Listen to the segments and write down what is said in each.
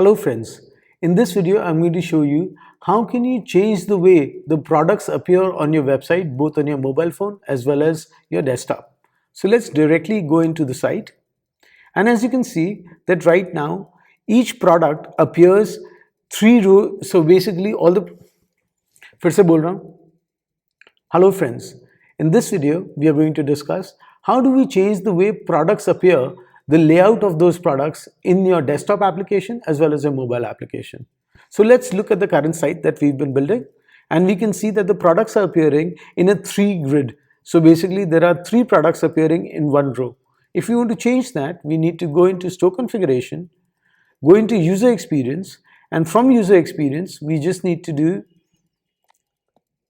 Hello friends, in this video I'm going to show you how can you change the way the products appear on your website, both on your mobile phone as well as your desktop. So let's directly go into the site, and as you can see that right now each product appears three rows. So basically all the फिर से बोल रहा हूँ. Hello friends, in this video we are going to discuss how do we change the way products appear, the layout of those products in your desktop application as well as your mobile application. So let's look at the current site that we've been building, and we can see that the products are appearing in a 3 grid. So basically there are 3 products appearing in one row. If we want to change that, we need to go into store configuration, go into user experience, and from user experience we just need to do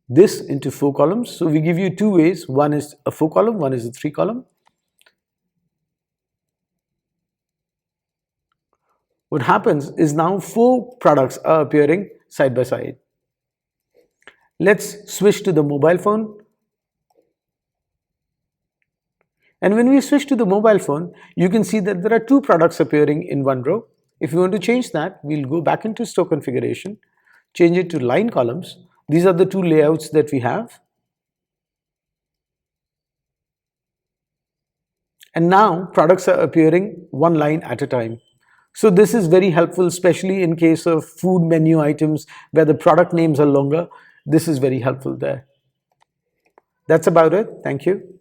this into 4 columns. So we give you 2 ways. One is a 4 column, one is a 3 column. What happens is now 4 products are appearing side by side. Let's switch to the mobile phone. And when we switch to the mobile phone, you can see that there are 2 products appearing in one row. If you want to change that, we'll go back into store configuration, change it to line columns. These are the 2 layouts that we have. And now products are appearing one line at a time. So this is very helpful, especially in case of food menu items where the product names are longer. This is very helpful there. That's about it. Thank you.